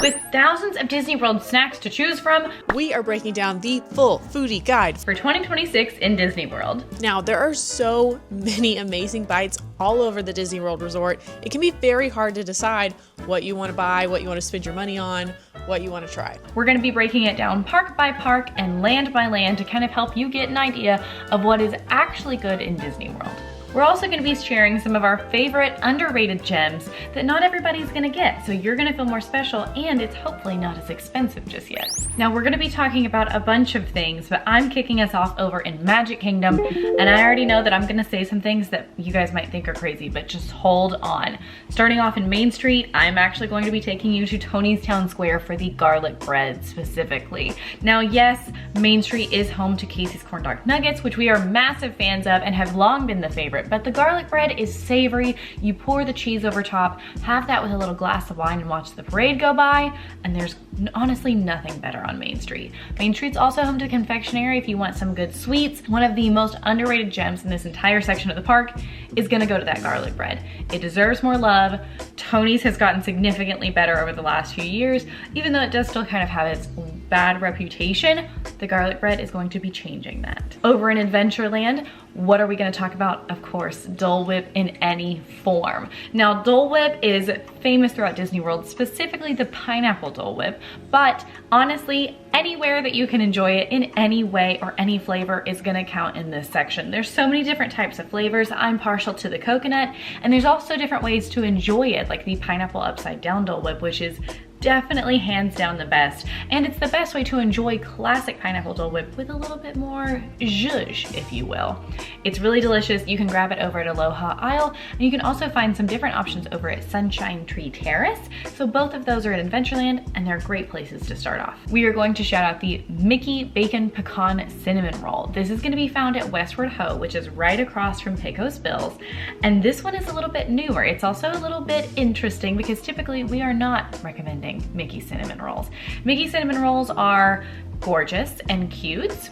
With thousands of Disney World snacks to choose from, we are breaking down the full foodie guide for 2026 in Disney World. Now, there are so many amazing bites all over the Disney World Resort. It can be very hard to decide what you want to buy, what you want to spend your money on, what you want to try. We're going to be breaking it down park by park and land by land to kind of help you get an idea of what is actually good in Disney World. We're also going to be sharing some of our favorite underrated gems that not everybody's going to get, so you're going to feel more special and it's hopefully not as expensive just yet. Now we're going to be talking about a bunch of things, but I'm kicking us off over in Magic Kingdom, and I already know that I'm going to say some things that you guys might think are crazy, but just hold on. Starting off in Main Street, I'm actually going to be taking you to Tony's Town Square for the garlic bread specifically. Now yes, Main Street is home to Casey's Corn Dog Nuggets, which we are massive fans of and have long been the favorite. But the garlic bread is savory. You pour the cheese over top, have that with a little glass of wine and watch the parade go by, and there's honestly nothing better on Main Street. Main Street's also home to confectionery if you want some good sweets. One of the most underrated gems in this entire section of the park is gonna go to that garlic bread. It deserves more love. Tony's has gotten significantly better over the last few years. Even though it does still kind of have its bad reputation, the garlic bread is going to be changing that. Over in Adventureland, what are we going to talk about? Of course, Dole Whip in any form. Now, Dole Whip is famous throughout Disney World, specifically the pineapple Dole Whip, but honestly, anywhere that you can enjoy it in any way or any flavor is going to count in this section. There's so many different types of flavors. I'm partial to the coconut, and there's also different ways to enjoy it, like the pineapple upside down Dole Whip, which is definitely hands down the best, and it's the best way to enjoy classic pineapple Dole Whip with a little bit more zhuzh, if you will. It's really delicious. You can grab it over at Aloha Isle, and you can also find some different options over at Sunshine Tree Terrace. So both of those are at Adventureland, and they're great places to start off. We are going to shout out the Mickey Bacon Pecan Cinnamon Roll. This is going to be found at Westward Ho, which is right across from Pecos Bills, and this one is a little bit newer. It's also a little bit interesting because typically we are not recommending Mickey cinnamon rolls. Mickey cinnamon rolls are gorgeous and cute.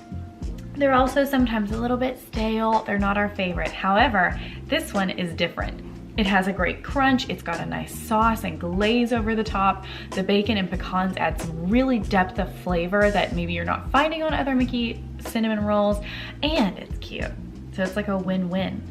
They're also sometimes a little bit stale. They're not our favorite. However, this one is different. It has a great crunch. It's got a nice sauce and glaze over the top. The bacon and pecans add some really depth of flavor that maybe you're not finding on other Mickey cinnamon rolls, and it's cute. So it's like a win-win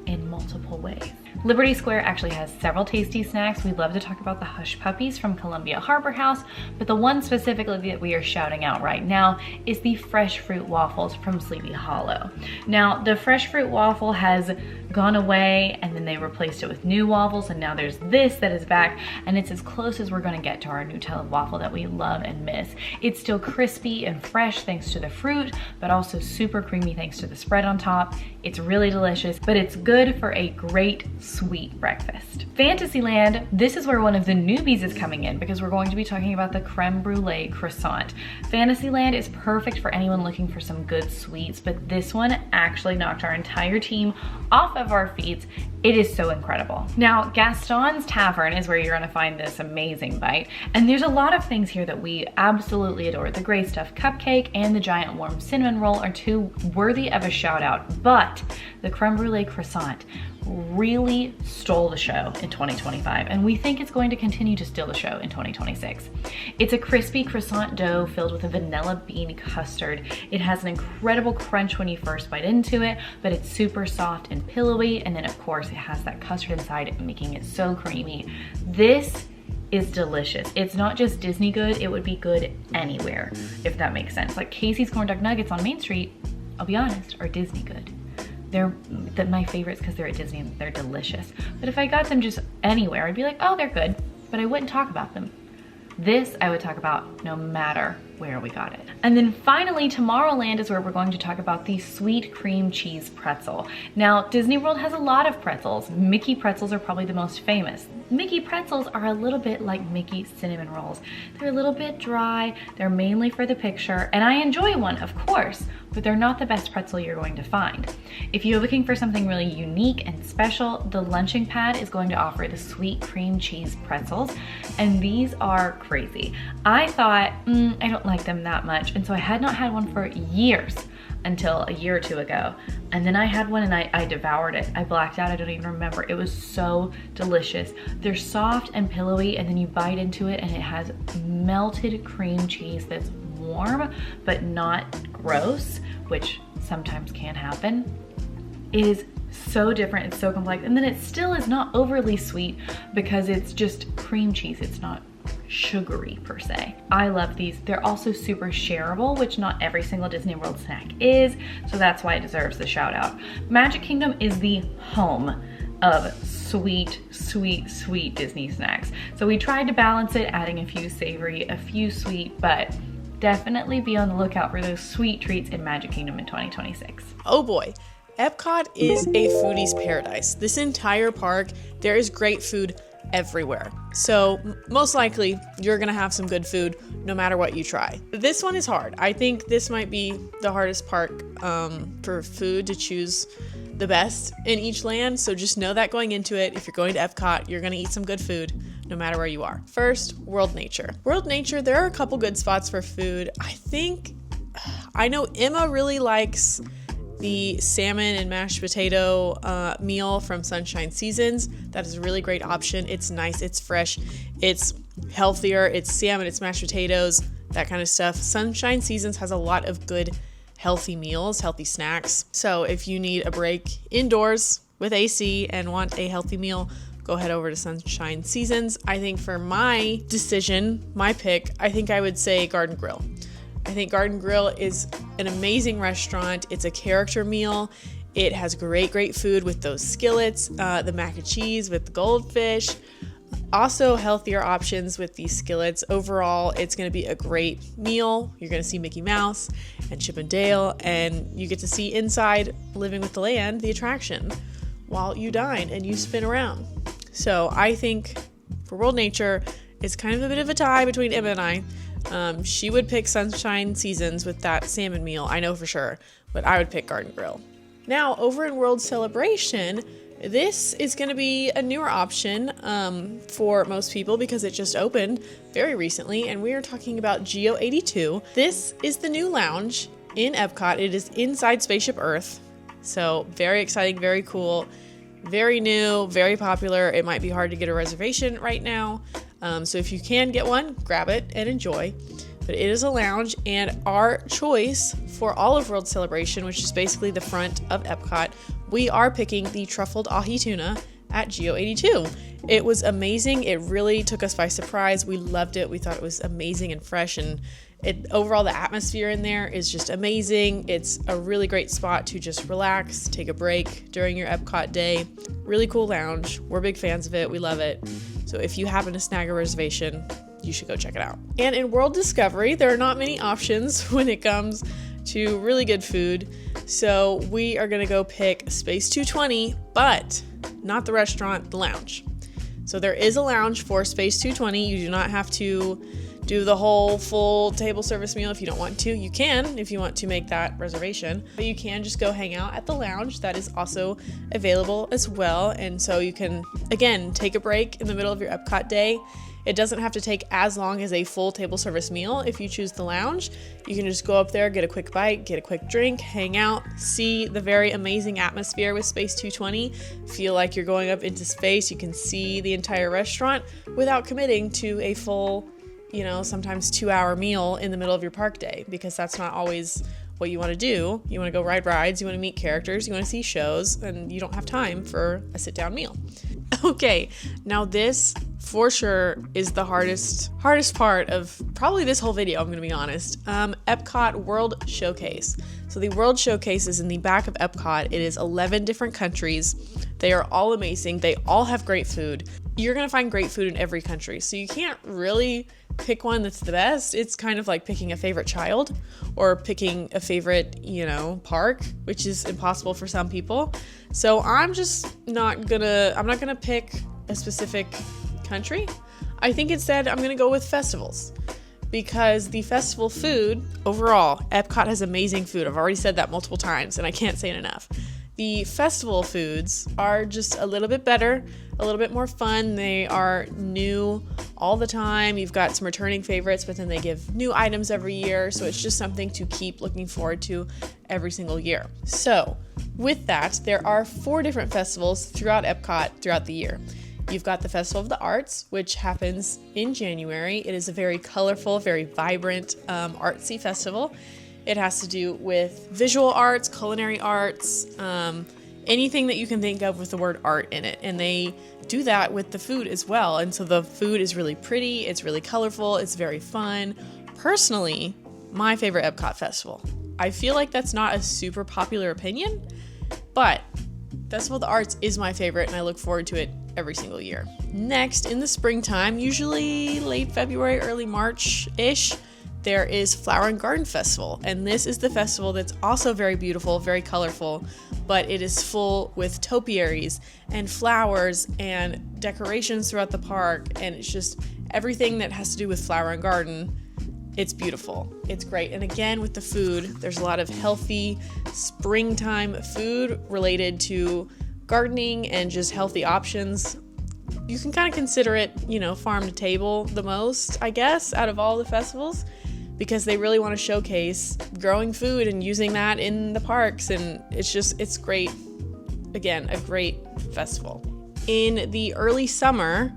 in multiple ways. Liberty Square actually has several tasty snacks. We love to talk about the Hush Puppies from Columbia Harbor House, but the one specifically that we are shouting out right now is the Fresh Fruit Waffles from Sleepy Hollow. Now, the Fresh Fruit Waffle has gone away, and then they replaced it with new waffles, and now there's this that is back, and it's as close as we're gonna get to our Nutella waffle that we love and miss. It's still crispy and fresh thanks to the fruit, but also super creamy thanks to the spread on top. It's really delicious, but it's good for a great sweet breakfast. Fantasyland, this is where one of the newbies is coming in because we're going to be talking about the creme brulee croissant. Fantasyland is perfect for anyone looking for some good sweets, but this one actually knocked our entire team off of our feet. It is so incredible. Now, Gaston's Tavern is where you're gonna find this amazing bite, and there's a lot of things here that we absolutely adore. The Gray Stuffed Cupcake and the Giant Warm Cinnamon Roll are two worthy of a shout out, but the creme brulee croissant really stole the show in 2025, and we think it's going to continue to steal the show in 2026. It's a crispy croissant dough filled with a vanilla bean custard. It has an incredible crunch when you first bite into it, but it's super soft and pillowy, and then of course it has that custard inside, making it so creamy. This is delicious. It's not just Disney good, it would be good anywhere, if that makes sense. Like Casey's Corn Dog Nuggets on Main Street, I'll be honest, are Disney good. They're my favorites because they're at Disney and they're delicious. But if I got them just anywhere, I'd be like, oh, they're good, but I wouldn't talk about them. This I would talk about no matter where we got it. And then finally, Tomorrowland is where we're going to talk about the sweet cream cheese pretzel. Now, Disney World has a lot of pretzels. Mickey pretzels are probably the most famous. Mickey pretzels are a little bit like Mickey cinnamon rolls. They're a little bit dry, they're mainly for the picture, and I enjoy one, of course, but they're not the best pretzel you're going to find. If you're looking for something really unique and special, the Lunching Pad is going to offer the sweet cream cheese pretzels, and these are crazy. I thought, I don't like them that much. And so I had not had one for years until a year or two ago. And then I had one and I devoured it. I blacked out, I don't even remember. It was so delicious. They're soft and pillowy, and then you bite into it and it has melted cream cheese that's warm, but not gross, which sometimes can happen. It is so different, it's so complex. And then it still is not overly sweet because it's just cream cheese. It's not sugary per se. I love these. They're also super shareable, which not every single Disney World snack is, so that's why it deserves the shout out. Magic Kingdom is the home of sweet, sweet, sweet Disney snacks. So we tried to balance it, adding a few savory, a few sweet, but definitely be on the lookout for those sweet treats in Magic Kingdom in 2026. Oh boy. Epcot is a foodie's paradise. This entire park, there is great food everywhere. So most likely you're gonna have some good food no matter what you try. This one is hard. I think this might be the hardest park for food to choose the best in each land. So just know that going into it, if you're going to Epcot, you're gonna eat some good food no matter where you are. First, World Nature. World Nature, there are a couple good spots for food. I know Emma really likes the salmon and mashed potato meal from Sunshine Seasons. That is a really great option. It's nice, it's fresh, it's healthier, it's salmon, it's mashed potatoes, that kind of stuff. Sunshine Seasons has a lot of good healthy meals, healthy snacks. So if you need a break indoors with AC and want a healthy meal, go head over to Sunshine Seasons. I think for my decision, my pick, I think I would say Garden Grill. I think Garden Grill is an amazing restaurant. It's a character meal. It has great food with those skillets, the mac and cheese with the goldfish. Also healthier options with these skillets. Overall, it's going to be a great meal. You're going to see Mickey Mouse and Chip and Dale, and you get to see inside Living with the Land, the attraction, while you dine and you spin around. So I think for World Nature, it's kind of a bit of a tie between Emma and I. She would pick Sunshine Seasons with that salmon meal, I know for sure, but I would pick Garden Grill. Now, over in World Celebration, this is going to be a newer option for most people because it just opened very recently, and we are talking about Geo 82. This is the new lounge in Epcot. It is inside Spaceship Earth, so very exciting, very cool, very new, very popular. It might be hard to get a reservation right now. So if you can get one, grab it and enjoy. But it is a lounge, and our choice for all of World Celebration, which is basically the front of Epcot, we are picking the truffled ahi tuna at Geo 82. It was amazing. It really took us by surprise. We loved it. We thought it was amazing and fresh, and overall the atmosphere in there is just amazing. It's a really great spot to just relax, take a break during your Epcot day. Really cool lounge. We're big fans of it. We love it. So if you happen to snag a reservation, you should go check it out. And in World Discovery, there are not many options when it comes to really good food. So we are gonna go pick Space 220, but not the restaurant, the lounge. So there is a lounge for Space 220. You do not have to do the whole full table service meal if you don't want to. You can if you want to make that reservation, but you can just go hang out at the lounge. That is also available as well. And so you can, again, take a break in the middle of your Epcot day. It doesn't have to take as long as a full table service meal if you choose the lounge. You can just go up there, get a quick bite, get a quick drink, hang out, see the very amazing atmosphere with Space 220, feel like you're going up into space. You can see the entire restaurant without committing to a full, sometimes 2-hour meal in the middle of your park day, because that's not always what you want to do. You want to go ride rides, you want to meet characters, you want to see shows, and you don't have time for a sit-down meal. Okay, now this for sure is the hardest part of probably this whole video, I'm going to be honest. Epcot World Showcase. So the World Showcase is in the back of Epcot. It is 11 different countries. They are all amazing. They all have great food. You're going to find great food in every country. So you can't really pick one that's the best. It's kind of like picking a favorite child or picking a favorite, park, which is impossible for some people. So I'm not gonna pick a specific country. I think instead I'm gonna go with festivals, because the festival food overall, Epcot has amazing food. I've already said that multiple times and I can't say it enough. The festival foods are just a little bit better, a little bit more fun. They are new all the time. You've got some returning favorites, but then they give new items every year. So it's just something to keep looking forward to every single year. So with that, there are 4 different festivals throughout Epcot throughout the year. You've got the Festival of the Arts, which happens in January. It is a very colorful, very vibrant, artsy festival. It has to do with visual arts, culinary arts, anything that you can think of with the word art in it. And they do that with the food as well. And so the food is really pretty, it's really colorful, it's very fun. Personally, my favorite Epcot festival. I feel like that's not a super popular opinion, but Festival of the Arts is my favorite and I look forward to it every single year. Next, in the springtime, usually late February, early March-ish, there is Flower and Garden Festival, and this is the festival that's also very beautiful, very colorful, but it is full with topiaries and flowers and decorations throughout the park, and it's just everything that has to do with flower and garden. It's beautiful. It's great. And again, with the food, there's a lot of healthy springtime food related to gardening and just healthy options. You can kind of consider it, farm to table the most, I guess, out of all the festivals, because they really want to showcase growing food and using that in the parks. And it's great. Again, a great festival. In the early summer,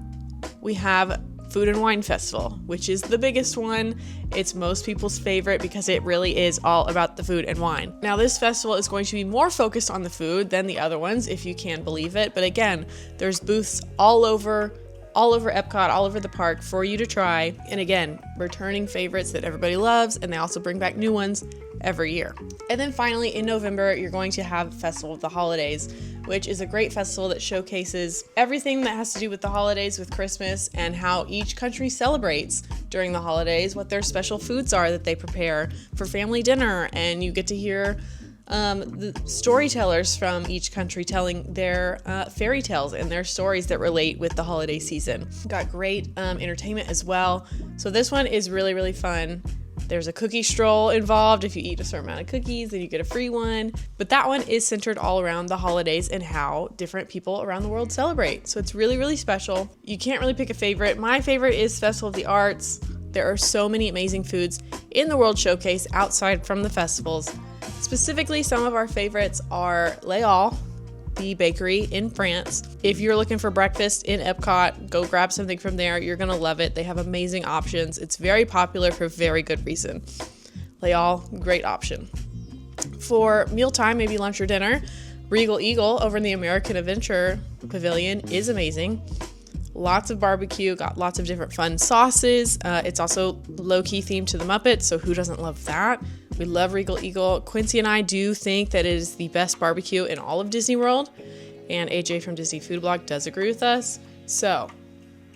we have Food and Wine Festival, which is the biggest one. It's most people's favorite because it really is all about the food and wine. Now, this festival is going to be more focused on the food than the other ones, if you can believe it. But again, there's booths all over Epcot, all over the park for you to try. And again, returning favorites that everybody loves, and they also bring back new ones every year. And then finally, in November, you're going to have Festival of the Holidays, which is a great festival that showcases everything that has to do with the holidays, with Christmas, and how each country celebrates during the holidays, what their special foods are that they prepare for family dinner. And you get to hear the storytellers from each country telling their fairy tales and their stories that relate with the holiday season. Got great entertainment as well. So this one is really, really fun. There's a cookie stroll involved. If you eat a certain amount of cookies, then you get a free one. But that one is centered all around the holidays and how different people around the world celebrate. So it's really, really special. You can't really pick a favorite. My favorite is Festival of the Arts. There are so many amazing foods in the World Showcase outside from the festivals. Specifically, some of our favorites are Les Halles, the bakery in France. If you're looking for breakfast in Epcot, go grab something from there. You're gonna love it. They have amazing options. It's very popular for very good reason. Les Halles, great option. For mealtime, maybe lunch or dinner, Regal Eagle over in the American Adventure Pavilion is amazing. Lots of barbecue, got lots of different fun sauces. It's also low-key themed to the Muppets, so who doesn't love that? We love Regal Eagle. Quincy and I do think that it is the best barbecue in all of Disney World, and AJ from Disney Food Blog does agree with us. So,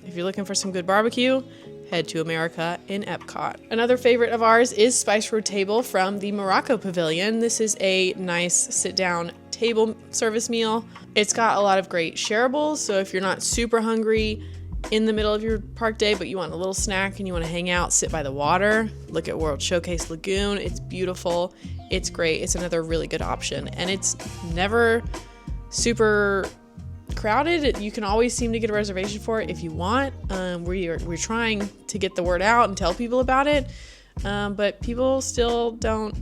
if you're looking for some good barbecue, head to America in Epcot. Another favorite of ours is Spice Road Table from the Morocco Pavilion. This is a nice sit-down table service meal. It's got a lot of great shareables, so if you're not super hungry in the middle of your park day, but you want a little snack and you want to hang out, sit by the water, look at World Showcase Lagoon. It's beautiful. It's great. It's another really good option, and it's never super crowded. You can always seem to get a reservation for it if you want. We're trying to get the word out and tell people about it, but people still don't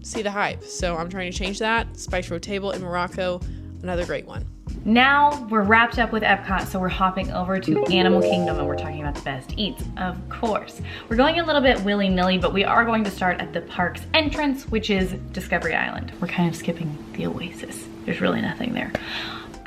see the hype. So I'm trying to change that. Spice Road Table in Morocco, another great one. Now we're wrapped up with Epcot, so we're hopping over to Animal Kingdom and we're talking about the best eats, of course. We're going a little bit willy-nilly, but we are going to start at the park's entrance, which is Discovery Island. We're kind of skipping the Oasis. There's really nothing there.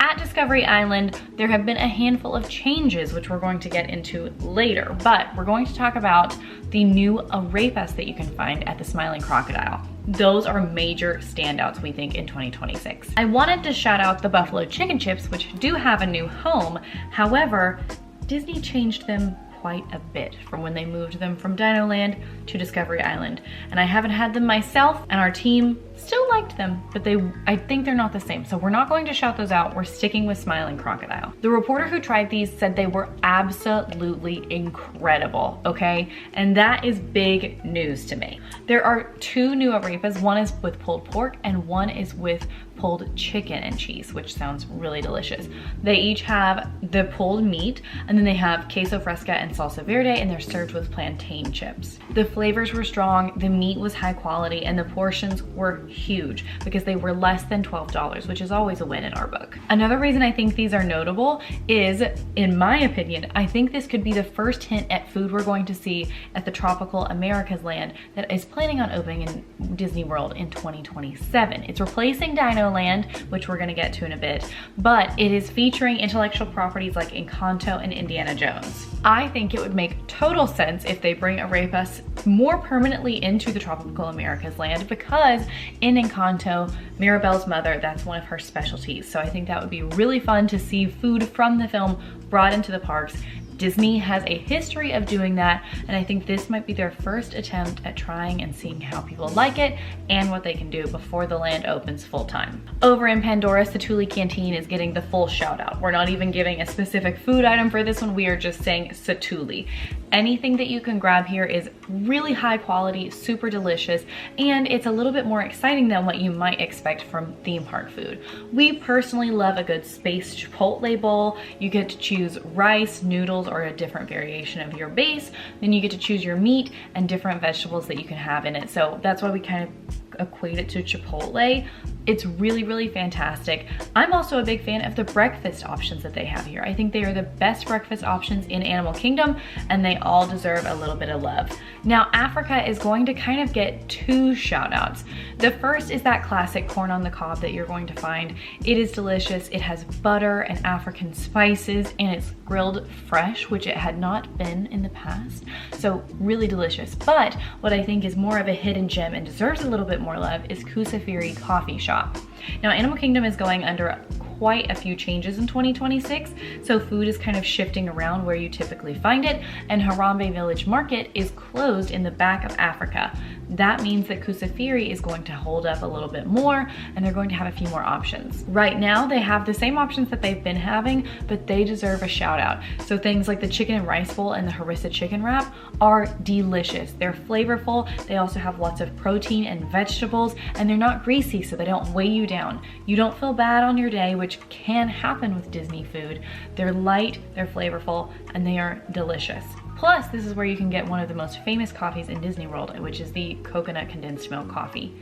At Discovery Island, there have been a handful of changes, which we're going to get into later, but we're going to talk about the new arepas that you can find at the Smiling Crocodile. Those are major standouts, we think, in 2026. I wanted to shout out the Buffalo Chicken Chips, which do have a new home. However, Disney changed them quite a bit from when they moved them from Dino Land to Discovery Island. And I haven't had them myself, and our team Still liked them, but I think they're not the same. So we're not going to shout those out. We're sticking with Smiling Crocodile. The reporter who tried these said they were absolutely incredible, okay? And that is big news to me. There are 2 new arepas. One is with pulled pork and one is with pulled chicken and cheese, which sounds really delicious. They each have the pulled meat, and then they have queso fresca and salsa verde, and they're served with plantain chips. The flavors were strong, the meat was high quality, and the portions were huge because they were less than $12, which is always a win in our book. Another reason I think these are notable is, in my opinion, I think this could be the first hint at food we're going to see at the Tropical America's Land that is planning on opening in Disney World in 2027. It's replacing Dino Land, which we're gonna get to in a bit, but it is featuring intellectual properties like Encanto and Indiana Jones. I think it would make total sense if they bring arepas more permanently into the Tropical America's Land, because in Encanto, Mirabelle's mother, that's one of her specialties. So I think that would be really fun to see food from the film brought into the parks. Disney has a history of doing that, and I think this might be their first attempt at trying and seeing how people like it and what they can do before the land opens full time. Over in Pandora, Satuli Canteen is getting the full shout out. We're not even giving a specific food item for this one, we are just saying Satuli. Anything that you can grab here is really high quality, super delicious, and it's a little bit more exciting than what you might expect from theme park food. We personally love a good space Chipotle bowl. You get to choose rice, noodles, or a different variation of your base. Then you get to choose your meat and different vegetables that you can have in it. So that's why we kind of equate it to Chipotle. It's really, really fantastic. I'm also a big fan of the breakfast options that they have here. I think they are the best breakfast options in Animal Kingdom, and they all deserve a little bit of love. Now, Africa is going to kind of get 2 shout outs. The first is that classic corn on the cob that you're going to find. It is delicious. It has butter and African spices, and it's grilled fresh, which it had not been in the past. So really delicious. But what I think is more of a hidden gem and deserves a little bit more love is Kusafiri Coffee Shop. Now, Animal Kingdom is going under quite a few changes in 2026, so food is kind of shifting around where you typically find it, and Harambe Village Market is closed in the back of Africa. That means that Kusafiri is going to hold up a little bit more, and they're going to have a few more options. Right now, they have the same options that they've been having, but they deserve a shout out. So things like the chicken and rice bowl and the harissa chicken wrap are delicious. They're flavorful. They also have lots of protein and vegetables, and they're not greasy, so they don't weigh you down. You don't feel bad on your day, which can happen with Disney food. They're light, they're flavorful, and they are delicious. Plus, this is where you can get one of the most famous coffees in Disney World, which is the coconut condensed milk coffee.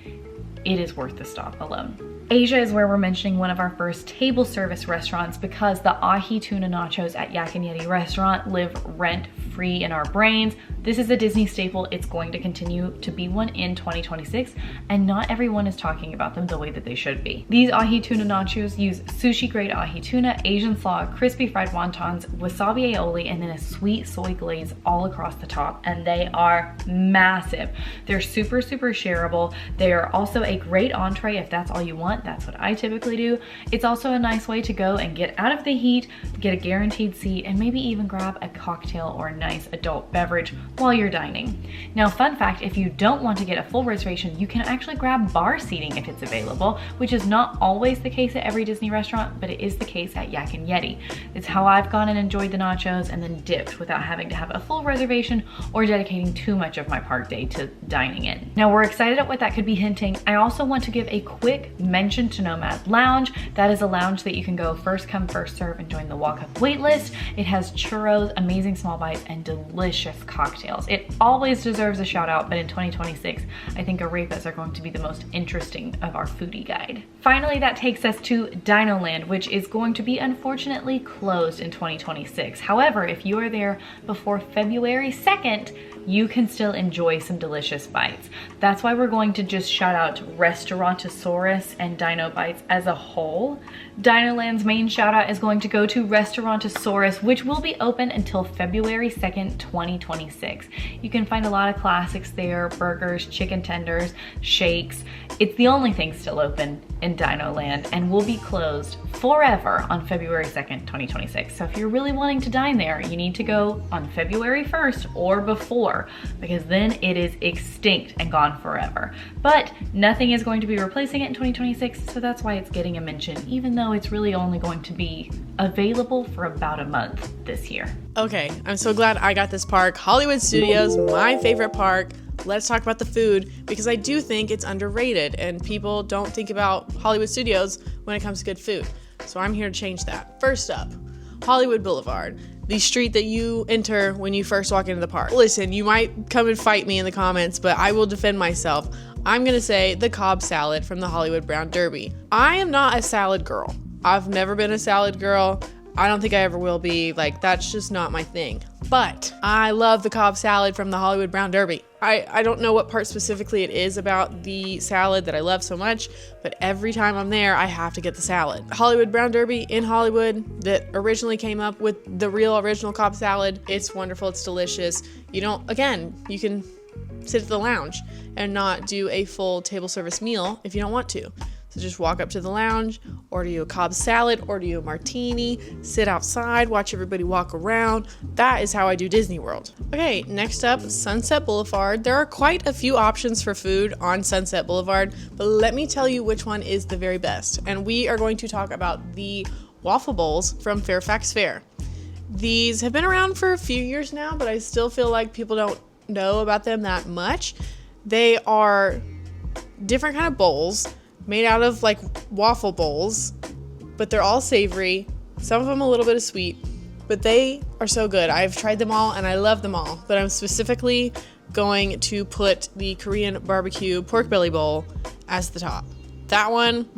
It is worth the stop alone. Asia is where we're mentioning one of our first table service restaurants, because the ahi tuna nachos at Yak and Yeti restaurant live rent free in our brains. This is a Disney staple. It's going to continue to be one in 2026, and not everyone is talking about them the way that they should be. These ahi tuna nachos use sushi grade ahi tuna, Asian slaw, crispy fried wontons, wasabi aioli, and then a sweet soy glaze all across the top, and they are massive. They're super, super shareable. They are also a great entree if that's all you want. That's what I typically do. It's also a nice way to go and get out of the heat, get a guaranteed seat, and maybe even grab a cocktail or a nice adult beverage while you're dining. Now, fun fact, if you don't want to get a full reservation, you can actually grab bar seating if it's available, which is not always the case at every Disney restaurant, but it is the case at Yak and Yeti. It's how I've gone and enjoyed the nachos and then dipped without having to have a full reservation or dedicating too much of my park day to dining in. Now, we're excited at what that could be hinting. I also want to give a quick mention to Nomad Lounge. That is a lounge that you can go first come, first serve and join the walk-up wait list. It has churros, amazing small bites, and delicious cocktails. It always deserves a shout out, but in 2026, I think arepas are going to be the most interesting of our foodie guide. Finally, that takes us to Dino Land, which is going to be unfortunately closed in 2026. However, if you are there before February 2nd, you can still enjoy some delicious bites. That's why we're going to just shout out Restaurantosaurus and Dino Bites as a whole. Dino Land's main shout out is going to go to Restaurantosaurus, which will be open until February 2nd, 2026. You can find a lot of classics there, burgers, chicken tenders, shakes. It's the only thing still open in Dino Land and will be closed forever on February 2nd, 2026. So if you're really wanting to dine there, you need to go on February 1st or before. store, because then it is extinct and gone forever. But nothing is going to be replacing it in 2026, so that's why it's getting a mention, even though it's really only going to be available for about a month this year. Okay, I'm so glad I got this park. Hollywood Studios, my favorite park. Let's talk about the food, because I do think it's underrated and people don't think about Hollywood Studios when it comes to good food. So I'm here to change that. First up, Hollywood Boulevard, the street that you enter when you first walk into the park. Listen, you might come and fight me in the comments, but I will defend myself. I'm gonna say the Cobb salad from the Hollywood Brown Derby. I am not a salad girl. I've never been a salad girl. I don't think I ever will be. Like, that's just not my thing. But I love the Cobb salad from the Hollywood Brown Derby. I don't know what part specifically it is about the salad that I love so much, but every time I'm there, I have to get the salad. Hollywood Brown Derby in Hollywood that originally came up with the real original Cobb salad. It's wonderful. It's delicious. You can sit at the lounge and not do a full table service meal if you don't want to. So just walk up to the lounge, order you a Cobb salad, order you a martini, sit outside, watch everybody walk around. That is how I do Disney World. Okay, next up, Sunset Boulevard. There are quite a few options for food on Sunset Boulevard, but let me tell you which one is the very best. And we are going to talk about the waffle bowls from Fairfax Fair. These have been around for a few years now, but I still feel like people don't know about them that much. They are different kind of bowls made out of like waffle bowls, but they're all savory, some of them a little bit of sweet, but they are so good. I've tried them all and I love them all, but I'm specifically going to put the Korean barbecue pork belly bowl as the top. That one,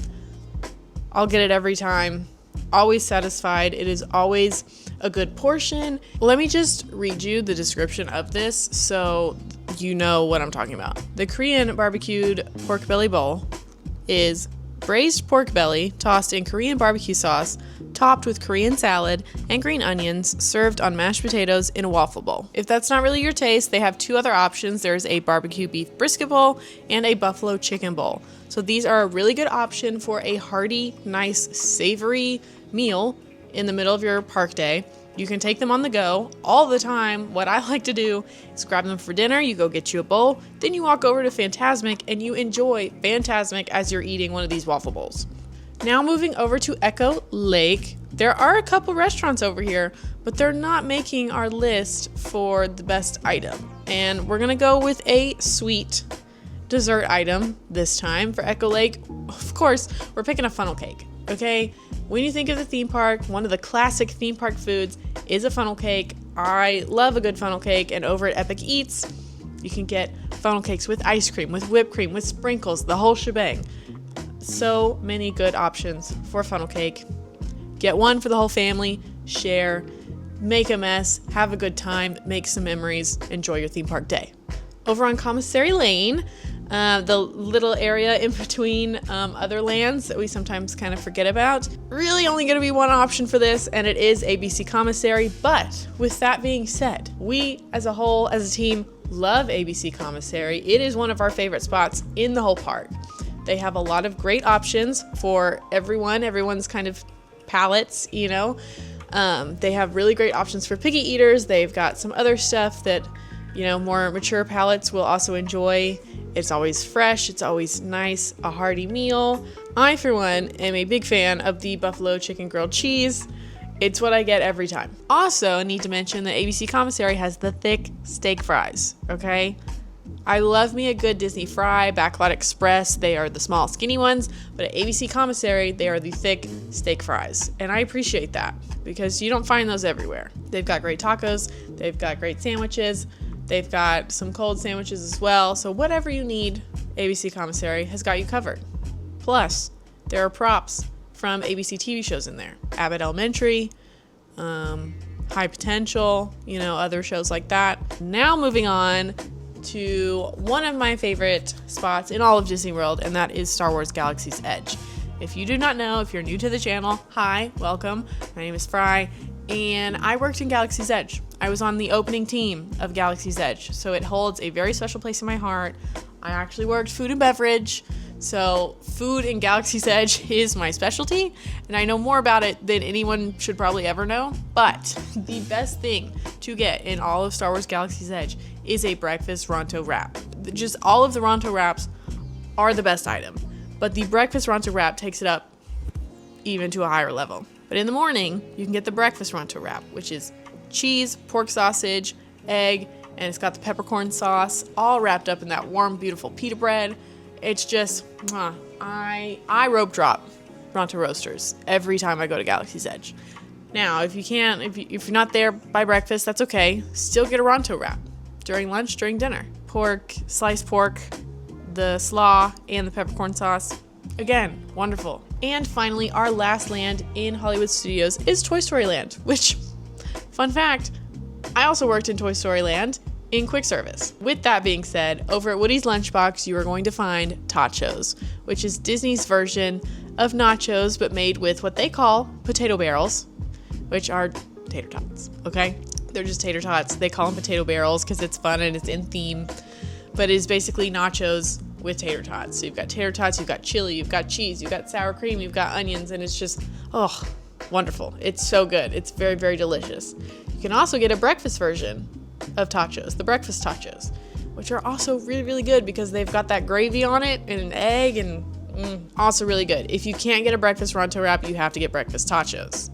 I'll get it every time. Always satisfied. It is always a good portion. Let me just read you the description of this so you know what I'm talking about. The Korean barbecued pork belly bowl is braised pork belly tossed in Korean barbecue sauce, topped with Korean salad and green onions, served on mashed potatoes in a waffle bowl. If that's not really your taste, they have two other options. There's a barbecue beef brisket bowl and a buffalo chicken bowl. So these are a really good option for a hearty, nice, savory meal in the middle of your park day. You can take them on the go all the time. What I like to do is grab them for dinner. You go get you a bowl, then you walk over to Fantasmic and you enjoy Fantasmic as you're eating one of these waffle bowls. Now moving over to Echo Lake. There are a couple restaurants over here, but they're not making our list for the best item. And we're gonna go with a sweet dessert item this time for Echo Lake. Of course, we're picking a funnel cake, okay? When you think of the theme park, one of the classic theme park foods is a funnel cake. I love a good funnel cake, and over at Epic Eats, you can get funnel cakes with ice cream, with whipped cream, with sprinkles, the whole shebang. So many good options for funnel cake. Get one for the whole family, share, make a mess, have a good time, make some memories, enjoy your theme park day. Over on Commissary Lane, the little area in between other lands that we sometimes kind of forget about. Really only going to be one option for this, and it is ABC Commissary. But with that being said, we as a whole, as a team, love ABC Commissary. It is one of our favorite spots in the whole park. They have a lot of great options for everyone's kind of palates, you know. They have really great options for picky eaters. They've got some other stuff that, you know, more mature palates will also enjoy. It's always fresh, it's always nice, a hearty meal. I, for one, am a big fan of the buffalo chicken grilled cheese. It's what I get every time. Also, I need to mention that ABC Commissary has the thick steak fries, okay? I love me a good Disney fry. Backlot Express, they are the small, skinny ones, but at ABC Commissary, they are the thick steak fries. And I appreciate that because you don't find those everywhere. They've got great tacos, they've got great sandwiches, they've got some cold sandwiches as well. So whatever you need, ABC Commissary has got you covered. Plus, there are props from ABC TV shows in there. Abbott Elementary, High Potential, you know, other shows like that. Now moving on to one of my favorite spots in all of Disney World, and that is Star Wars Galaxy's Edge. If you do not know, if you're new to the channel, hi, welcome. My name is Fry, and I worked in Galaxy's Edge. I was on the opening team of Galaxy's Edge, so it holds a very special place in my heart. I actually worked food and beverage, So food in Galaxy's Edge is my specialty, and I know more about it than anyone should probably ever know. But the best thing to get in all of Star Wars Galaxy's Edge is a breakfast Ronto wrap. Just all of the Ronto wraps are the best item, but the breakfast Ronto wrap takes it up even to a higher level. But in the morning, you can get the breakfast Ronto wrap, which is cheese, pork sausage, egg, and it's got the peppercorn sauce all wrapped up in that warm, beautiful pita bread. It's just, I rope drop Ronto Roasters every time I go to Galaxy's Edge. Now, if you're not there by breakfast, that's okay. Still get a Ronto wrap during lunch, during dinner. Pork, sliced pork, the slaw, and the peppercorn sauce. Again, wonderful. And finally, our last land in Hollywood Studios is Toy Story Land, which, fun fact, I also worked in Toy Story Land in quick service. With that being said, over at Woody's Lunchbox, you are going to find Tachos, which is Disney's version of nachos, but made with what they call potato barrels, which are tater tots, okay? They're just tater tots. They call them potato barrels because it's fun and it's in theme, but it's basically nachos with tater tots. So you've got tater tots, you've got chili, you've got cheese, you've got sour cream, you've got onions, and it's just, wonderful. It's so good. It's very, very delicious. You can also get a breakfast version of Tachos, the breakfast Tachos, which are also really, really good because they've got that gravy on it and an egg, and also really good. If you can't get a breakfast Ronto wrap, you have to get breakfast Tachos.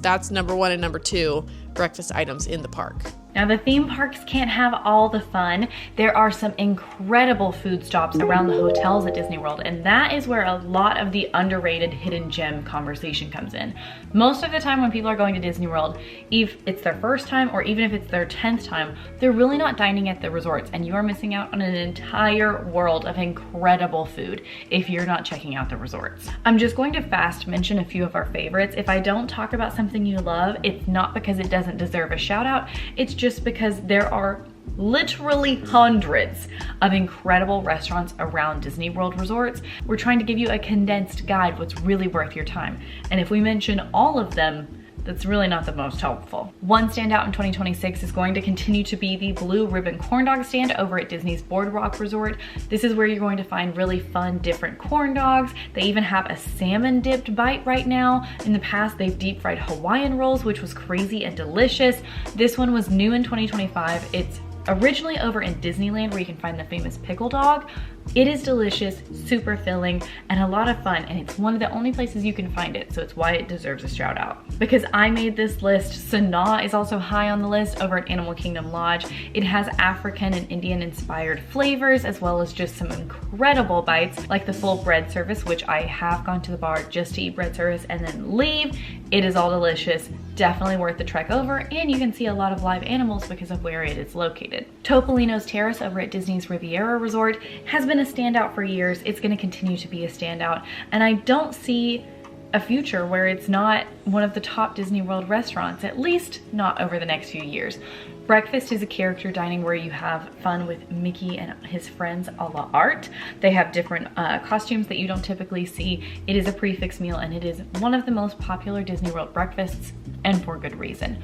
That's number 1 and number 2 breakfast items in the park. Now, the theme parks can't have all the fun. There are some incredible food stops around the hotels at Disney World, and that is where a lot of the underrated hidden gem conversation comes in. Most of the time when people are going to Disney World, if it's their first time or even if it's their 10th time, they're really not dining at the resorts, and you are missing out on an entire world of incredible food if you're not checking out the resorts. I'm just going to fast mention a few of our favorites. If I don't talk about something you love, it's not because it doesn't deserve a shout out, it's just because there are literally hundreds of incredible restaurants around Disney World resorts. We're trying to give you a condensed guide, what's really worth your time. And if we mention all of them, that's really not the most helpful. One standout in 2026 is going to continue to be the Blue Ribbon Corn Dog stand over at Disney's Boardwalk Resort. This is where you're going to find really fun, different corn dogs. They even have a salmon dipped bite right now. In the past, they've deep fried Hawaiian rolls, which was crazy and delicious. This one was new in 2025. It's originally over in Disneyland where you can find the famous pickle dog. It is delicious, super filling, and a lot of fun, and it's one of the only places you can find it, so it's why it deserves a shout out. Because I made this list, Sanaa is also high on the list over at Animal Kingdom Lodge. It has African and Indian inspired flavors, as well as just some incredible bites, like the full bread service, which I have gone to the bar just to eat bread service and then leave. It is all delicious, definitely worth the trek over, and you can see a lot of live animals because of where it is located. Topolino's Terrace over at Disney's Riviera Resort has been a standout for years. It's going to continue to be a standout, and I don't see a future where it's not one of the top Disney World restaurants, at least not over the next few years. Breakfast is a character dining where you have fun with Mickey and his friends a la art. They have different costumes that you don't typically see. It is a prefix meal, and it is one of the most popular Disney World breakfasts, and for good reason.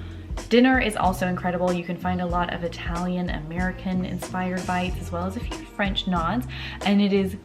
Dinner is also incredible. You can find a lot of Italian, American inspired bites, as well as a few French nods, and it is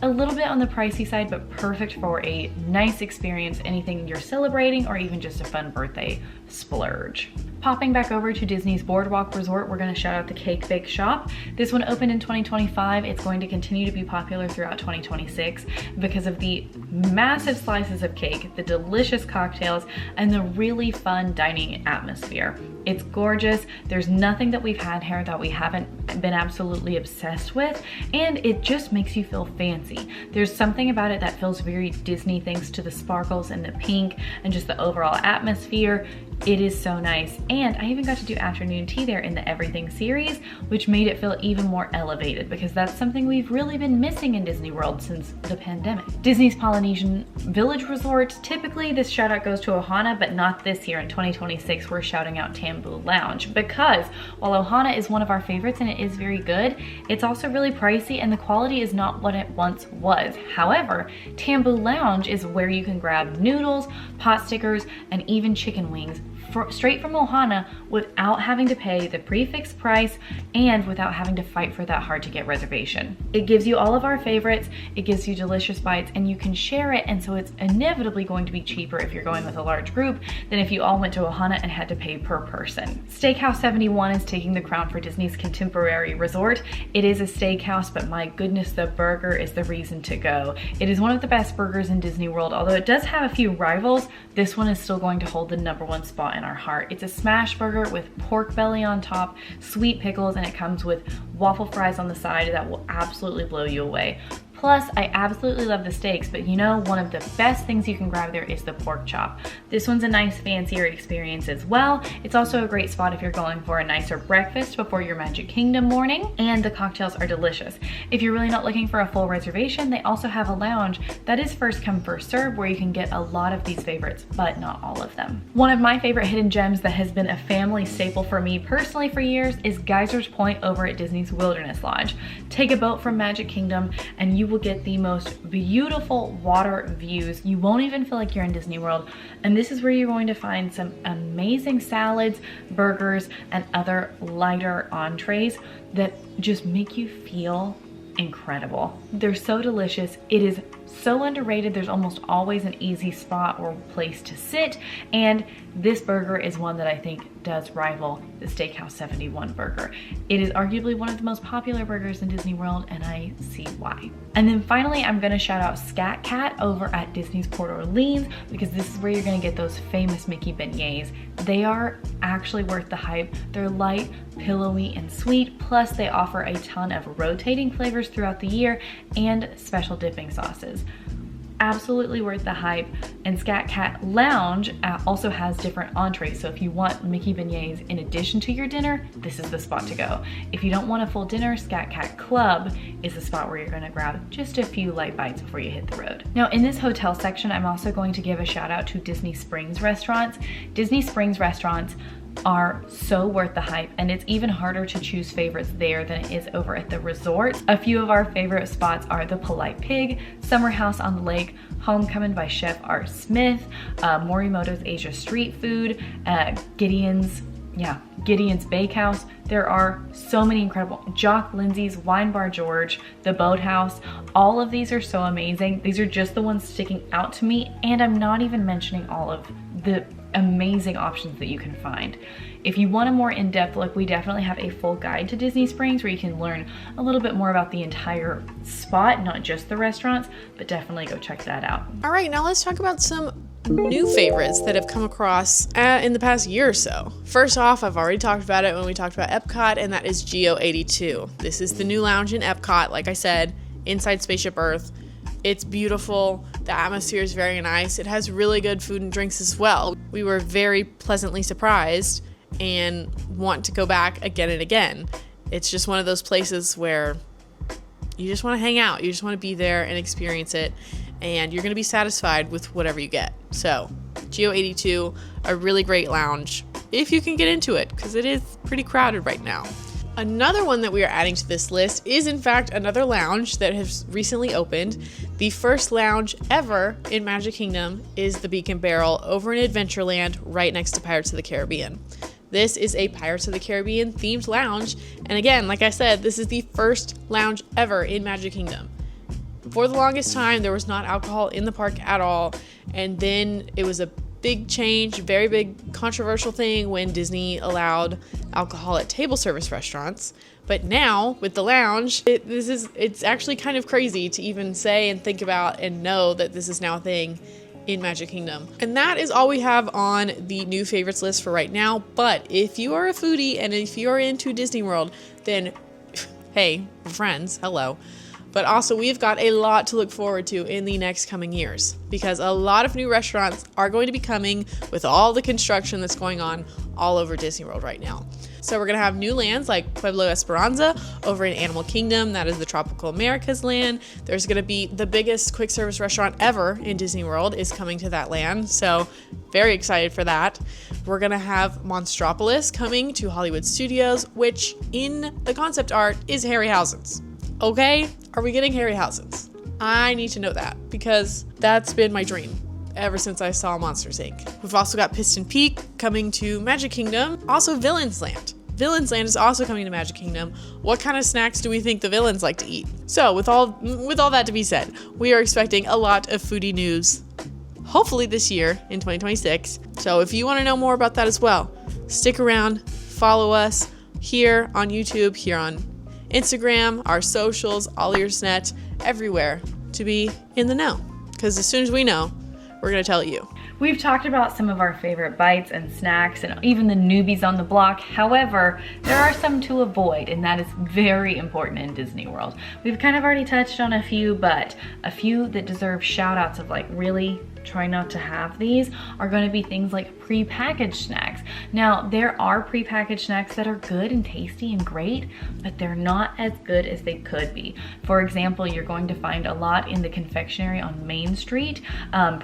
a little bit on the pricey side, but perfect for a nice experience, anything you're celebrating, or even just a fun birthday splurge. Popping back over to Disney's Boardwalk Resort, we're going to shout out the Cake Bake Shop. This one opened in 2025. It's going to continue to be popular throughout 2026 because of the massive slices of cake, the delicious cocktails, and the really fun dining atmosphere. It's gorgeous. There's nothing that we've had here that we haven't been absolutely obsessed with, and it just makes you feel fancy. There's something about it that feels very Disney thanks to the sparkles and the pink and just the overall atmosphere. It is so nice. And I even got to do afternoon tea there in the Everything series, which made it feel even more elevated because that's something we've really been missing in Disney World since the pandemic. Disney's Polynesian Village Resort, typically this shout out goes to Ohana, but not this year. In 2026, we're shouting out Tambu Lounge because while Ohana is one of our favorites and it is very good, it's also really pricey and the quality is not what it once was. However, Tambu Lounge is where you can grab noodles, pot stickers, and even chicken wings straight from Ohana without having to pay the prefix price and without having to fight for that hard to get reservation. It gives you all of our favorites, it gives you delicious bites, and you can share it, and so it's inevitably going to be cheaper if you're going with a large group than if you all went to Ohana and had to pay per person. Steakhouse 71 is taking the crown for Disney's contemporary resort. It is a steakhouse, but my goodness, the burger is the reason to go. It is one of the best burgers in Disney World. Although it does have a few rivals, this one is still going to hold the #1 spot in our heart. It's a smash burger with pork belly on top, sweet pickles, and it comes with waffle fries on the side that will absolutely blow you away. Plus, I absolutely love the steaks, but you know, one of the best things you can grab there is the pork chop. This one's a nice fancier experience as well. It's also a great spot if you're going for a nicer breakfast before your Magic Kingdom morning, and the cocktails are delicious. If you're really not looking for a full reservation, they also have a lounge that is first come first serve, where you can get a lot of these favorites, but not all of them. One of my favorite hidden gems that has been a family staple for me personally for years is Geyser's Point over at Disney's Wilderness Lodge. Take a boat from Magic Kingdom and you will get the most beautiful water views. You won't even feel like you're in Disney World. And this is where you're going to find some amazing salads, burgers, and other lighter entrees that just make you feel incredible. They're so delicious. It is so underrated. There's almost always an easy spot or place to sit, and this burger is one that I think does rival the Steakhouse 71 burger. It is arguably one of the most popular burgers in Disney World, and I see why. And then finally, I'm gonna shout out Scat Cat over at Disney's Port Orleans, because this is where you're gonna get those famous Mickey beignets. They are actually worth the hype. They're light, pillowy, and sweet, plus they offer a ton of rotating flavors throughout the year and special dipping sauces. Absolutely worth the hype. And Scat Cat Lounge also has different entrees, so if you want Mickey beignets in addition to your dinner, this is the spot to go. If you don't want a full dinner, Scat Cat Club is the spot where you're gonna grab just a few light bites before you hit the road. Now in this hotel section, I'm also going to give a shout out to Disney Springs restaurants. Disney Springs restaurants are so worth the hype, and it's even harder to choose favorites there than it is over at the resort. A few of our favorite spots are the Polite Pig, Summer House on the Lake, Homecoming by Chef Art Smith, Morimoto's Asia Street Food, Gideon's Bakehouse. There are so many incredible, Jock Lindsay's Wine Bar George, the Boathouse. All of these are so amazing. These are just the ones sticking out to me, and I'm not even mentioning all of the amazing options that you can find. If you want a more in-depth look, we definitely have a full guide to Disney Springs where you can learn a little bit more about the entire spot, not just the restaurants, but definitely go check that out. All right, now let's talk about some new favorites that have come across in the past year or so. First off, I've already talked about it when we talked about Epcot, and that is Geo 82. This is the new lounge in Epcot, like I said, inside Spaceship Earth. It's beautiful. The atmosphere is very nice. It has really good food and drinks as well. We were very pleasantly surprised and want to go back again and again. It's just one of those places where you just want to hang out. You just want to be there and experience it, and you're going to be satisfied with whatever you get. So, Geo 82, a really great lounge if you can get into it, because it is pretty crowded right now. Another one that we are adding to this list is in fact another lounge that has recently opened. The first lounge ever in Magic Kingdom is the Beacon Barrel over in Adventureland right next to Pirates of the Caribbean. This is a Pirates of the Caribbean themed lounge, and again, like I said, this is the first lounge ever in Magic Kingdom. For the longest time, there was not alcohol in the park at all, and then it was a big change, very big controversial thing when Disney allowed alcohol at table service restaurants. But now with the lounge, it's actually kind of crazy to even say and think about and know that this is now a thing in Magic Kingdom. And that is all we have on the new favorites list for right now. But if you are a foodie and if you are into Disney World, then hey, we're friends, hello. But also, we've got a lot to look forward to in the next coming years, because a lot of new restaurants are going to be coming with all the construction that's going on all over Disney World right now. So we're going to have new lands like Pueblo Esperanza over in Animal Kingdom. That is the Tropical Americas land. There's going to be the biggest quick service restaurant ever in Disney World is coming to that land. So very excited for that. We're going to have Monstropolis coming to Hollywood Studios, which in the concept art is Harryhausen's. Okay, are we getting Harryhausen's? I need to know that, because that's been my dream ever since I saw Monsters Inc. We've also got Piston Peak coming to Magic Kingdom. Also Villains Land. Villains Land is also coming to Magic Kingdom. What kind of snacks do we think the villains like to eat? So with all that to be said, we are expecting a lot of foodie news, hopefully this year in 2026. So if you want to know more about that as well, stick around, follow us here on YouTube, here on Instagram, our socials, AllEars.net, everywhere to be in the know. Because as soon as we know, we're going to tell you. We've talked about some of our favorite bites and snacks and even the newbies on the block. However, there are some to avoid, and that is very important in Disney World. We've kind of already touched on a few, but a few that deserve shout outs of like really try not to have these are going to be things like prepackaged snacks. Now, there are prepackaged snacks that are good and tasty and great, but they're not as good as they could be. For example, you're going to find a lot in the confectionery on Main Street.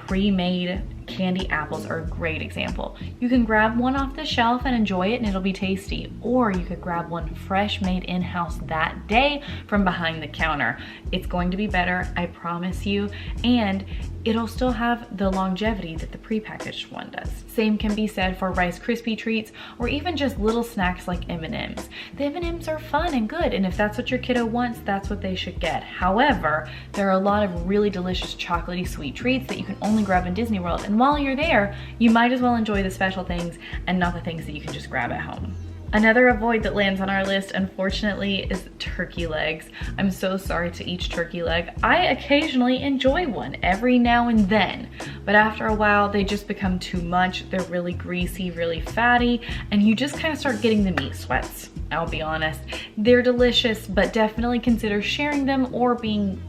Pre-made candy apples are a great example. You can grab one off the shelf and enjoy it and it'll be tasty, or you could grab one fresh made in-house that day from behind the counter. It's going to be better, I promise you, and it'll still have the longevity that the prepackaged one does. Same can be said for Rice Krispie treats or even just little snacks like M&Ms. The M&Ms are fun and good, and if that's what your kiddo wants, that's what they should get. However, there are a lot of really delicious chocolatey sweet treats that you can only grab in Disney World, and while you're there, you might as well enjoy the special things and not the things that you can just grab at home. Another avoid that lands on our list, unfortunately, is turkey legs. I'm so sorry to each turkey leg. I occasionally enjoy one every now and then, but after a while, they just become too much. They're really greasy, really fatty, and you just kind of start getting the meat sweats. I'll be honest. They're delicious, but definitely consider sharing them or being,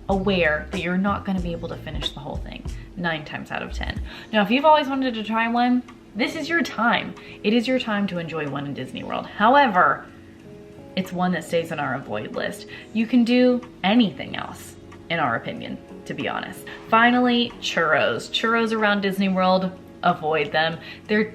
aware that you're not gonna be able to finish the whole thing 9 times out of 10. Now, if you've always wanted to try one, this is your time. It is your time to enjoy one in Disney World. However, it's one that stays on our avoid list. You can do anything else, in our opinion, to be honest. Finally, churros. Churros around Disney World, avoid them. They're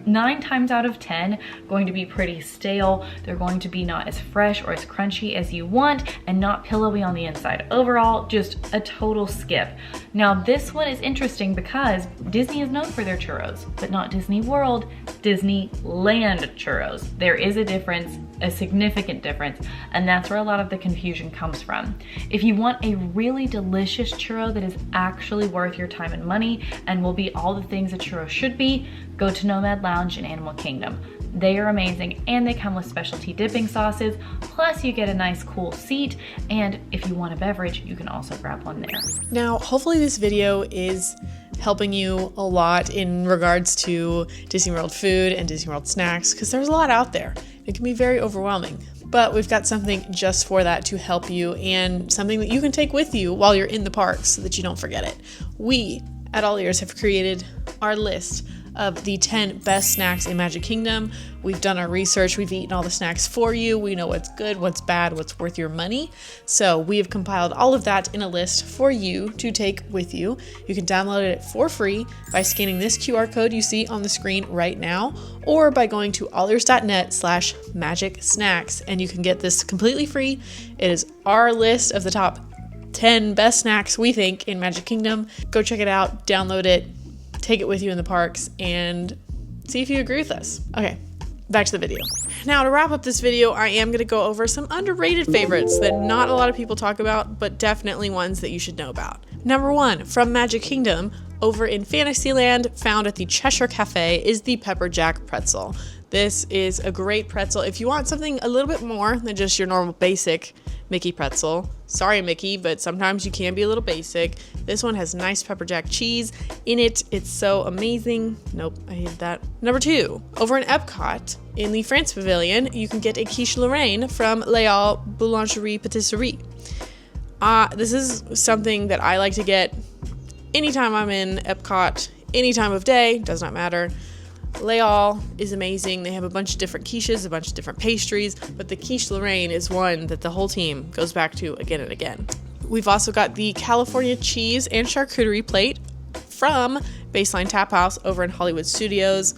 9 times out of 10 going to be pretty stale. They're going to be not as fresh or as crunchy as you want and not pillowy on the inside. Overall, just a total skip. Now, this one is interesting because Disney is known for their churros, but not Disney World, Disneyland churros. There is a difference, a significant difference, and that's where a lot of the confusion comes from. If you want a really delicious churro that is actually worth your time and money and will be all the things a churro should be, go to Nomad Lounge in Animal Kingdom. They are amazing and they come with specialty dipping sauces, plus you get a nice cool seat, and if you want a beverage, you can also grab one there. Now, hopefully this video is helping you a lot in regards to Disney World food and Disney World snacks, because there's a lot out there. It can be very overwhelming, but we've got something just for that to help you and something that you can take with you while you're in the parks so that you don't forget it. We at All Ears have created our list of the 10 best snacks in Magic Kingdom. We've done our research, we've eaten all the snacks for you. We know what's good, what's bad, what's worth your money. So we have compiled all of that in a list for you to take with you. You can download it for free by scanning this QR code you see on the screen right now, or by going to AllEars.net/magic snacks, and you can get this completely free. It is our list of the top 10 best snacks we think in Magic Kingdom. Go check it out, download it, take it with you in the parks, and see if you agree with us. Okay, back to the video. Now, to wrap up this video, I am going to go over some underrated favorites that not a lot of people talk about, but definitely ones that you should know about. Number 1, from Magic Kingdom, over in Fantasyland, found at the Cheshire Cafe, is the Pepper Jack pretzel. This is a great pretzel. If you want something a little bit more than just your normal basic Mickey pretzel, sorry Mickey, but sometimes you can be a little basic. This one has nice pepper jack cheese in it. It's so amazing. Nope, I hate that. Number 2, over in Epcot, in the France Pavilion, you can get a quiche Lorraine from Léal Boulangerie Patisserie. This is something that I like to get anytime I'm in Epcot, any time of day, does not matter. Léal is amazing. They have a bunch of different quiches, a bunch of different pastries, but the quiche Lorraine is one that the whole team goes back to again and again. We've also got the California cheese and charcuterie plate from Baseline Tap House over in Hollywood Studios.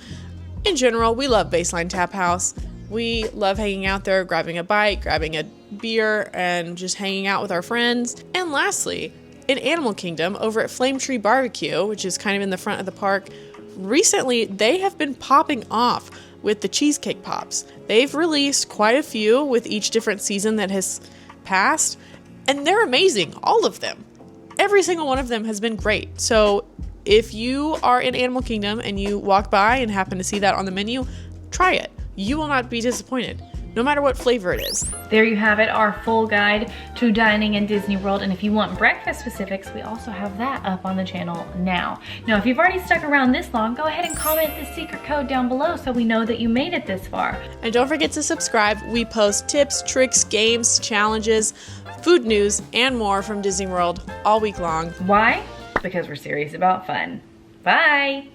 In general, we love Baseline Tap House. We love hanging out there, grabbing a bite, grabbing a beer, and just hanging out with our friends. And lastly, in Animal Kingdom over at Flame Tree Barbecue, which is kind of in the front of the park, recently they have been popping off with the cheesecake pops. They've released quite a few with each different season that has passed, and they're amazing, all of them. Every single one of them has been great. So if you are in Animal Kingdom and you walk by and happen to see that on the menu, try it. You will not be disappointed, no matter what flavor it is. There you have it, our full guide to dining in Disney World. And if you want breakfast specifics, we also have that up on the channel now. Now, if you've already stuck around this long, go ahead and comment the secret code down below so we know that you made it this far. And don't forget to subscribe. We post tips, tricks, games, challenges, food news, and more from Disney World all week long. Why? Because we're serious about fun. Bye!